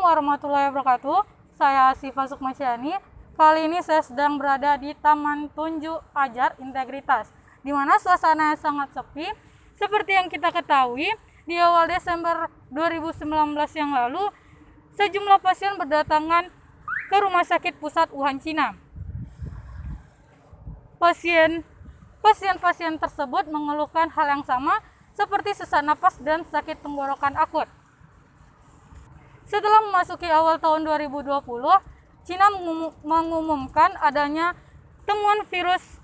warahmatullahi wabarakatuh. Saya Siva Sukmasyani. Kali ini saya sedang berada di Taman Tunjuk Ajar Integritas, di mana suasananya sangat sepi. Seperti yang kita ketahui, di awal Desember 2019 yang lalu, sejumlah pasien berdatangan ke Rumah Sakit Pusat Wuhan, Cina. Pasien-pasien tersebut mengeluhkan hal yang sama seperti sesak napas dan sakit tenggorokan akut. Setelah memasuki awal tahun 2020, Cina mengumumkan adanya temuan virus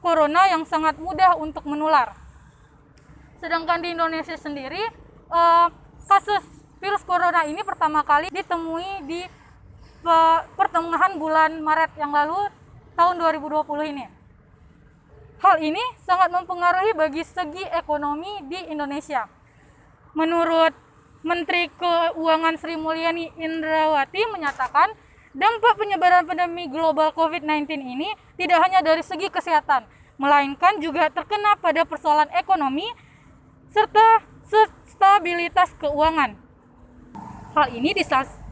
corona yang sangat mudah untuk menular. Sedangkan di Indonesia sendiri, kasus virus corona ini pertama kali ditemui di pertengahan bulan Maret yang lalu tahun 2020 ini. Hal ini sangat mempengaruhi bagi segi ekonomi di Indonesia. Menurut Menteri Keuangan Sri Mulyani Indrawati menyatakan, dampak penyebaran pandemi global COVID-19 ini tidak hanya dari segi kesehatan, melainkan juga terkena pada persoalan ekonomi serta stabilitas keuangan. Hal ini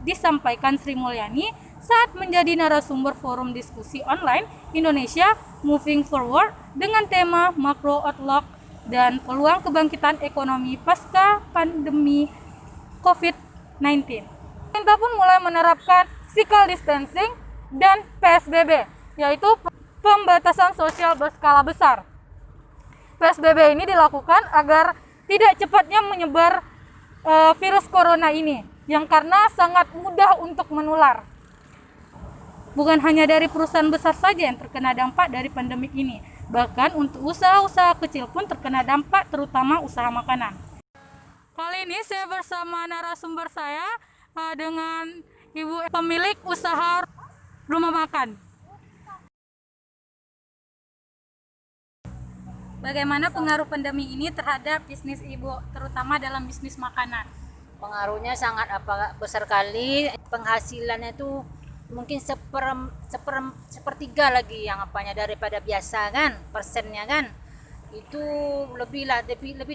disampaikan Sri Mulyani saat menjadi narasumber forum diskusi online Indonesia Moving Forward dengan tema Macro Outlook dan peluang kebangkitan ekonomi pasca pandemi COVID-19. Pemerintah pun mulai menerapkan physical distancing dan PSBB, yaitu pembatasan sosial berskala besar. PSBB ini dilakukan agar tidak cepatnya menyebar virus corona ini, yang karena sangat mudah untuk menular. Bukan hanya dari perusahaan besar saja yang terkena dampak dari pandemik ini, bahkan untuk usaha-usaha kecil pun terkena dampak, terutama usaha makanan. Kali ini saya bersama narasumber saya dengan ibu pemilik usaha rumah makan. Bagaimana pengaruh pandemi ini terhadap bisnis ibu, terutama dalam bisnis makanan? Pengaruhnya sangat besar kali. Penghasilannya itu mungkin sepertiga lagi yang daripada biasa kan, persennya kan itu lebih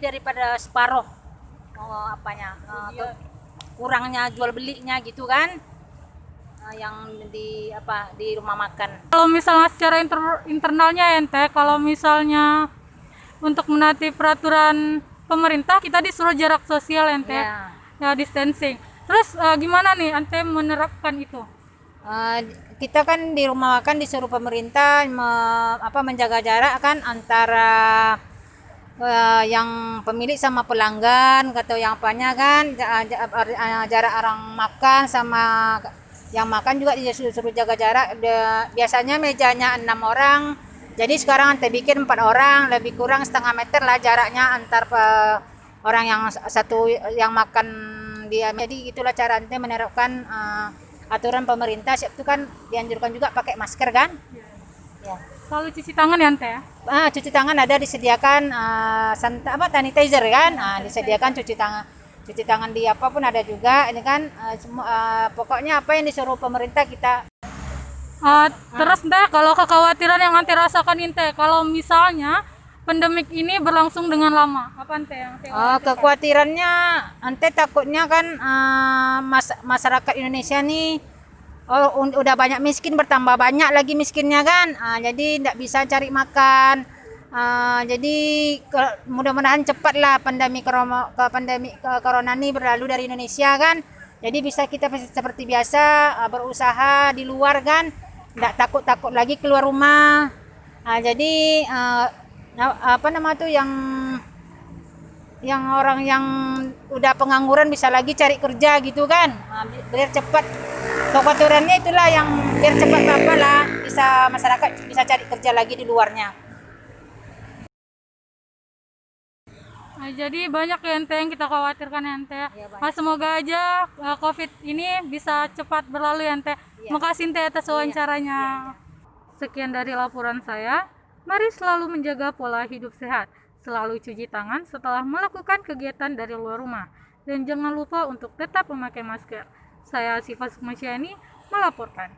daripada separuh kurangnya jual belinya gitu kan, yang di rumah makan. Kalau misalnya secara internalnya ente, kalau misalnya untuk menaati peraturan pemerintah kita disuruh jarak sosial ente, ya distancing. Terus gimana nih ente menerapkan itu? Kita kan di rumah makan disuruh pemerintah menjaga jarak kan antara yang pemilik sama pelanggan, atau yang kan jarak orang makan sama yang makan juga disuruh jaga jarak. Biasanya mejanya 6 orang, jadi sekarang ante bikin 4 orang, lebih kurang setengah meter lah jaraknya antar orang yang satu yang makan dia. Jadi itulah cara ante menerapkan aturan pemerintah. Itu kan dianjurkan juga pakai masker kan. Ya. Selalu cuci tangan ya ante ya? Cuci tangan ada disediakan sanitizer kan. Disediakan cuci tangan di apapun ada juga. Ini kan pokoknya apa yang disuruh pemerintah kita. Terus ente, kalau kekhawatiran yang ante rasakan ente, kalau misalnya pandemik ini berlangsung dengan lama, apa ente yang kekhawatirannya ante takutnya kan masyarakat Indonesia nih udah banyak miskin, bertambah banyak lagi miskinnya kan. Jadi tidak bisa cari makan. Jadi mudah-mudahan cepatlah pandemi corona ini berlalu dari Indonesia kan. Jadi bisa kita seperti biasa berusaha di luar kan, tidak takut lagi keluar rumah. Jadi yang orang yang udah pengangguran bisa lagi cari kerja gitu kan, biar cepat. Kekhawatirannya itulah yang biar cepat bisa masyarakat bisa cari kerja lagi di luarnya. Jadi banyak ya ente yang kita khawatirkan ya ente. Semoga aja COVID ini bisa cepat berlalu ya ente. Makasih ente atas wawancaranya. Sekian dari laporan saya. Mari selalu menjaga pola hidup sehat. Selalu cuci tangan setelah melakukan kegiatan dari luar rumah. Dan jangan lupa untuk tetap memakai masker. Saya Siva Sukmasyani melaporkan.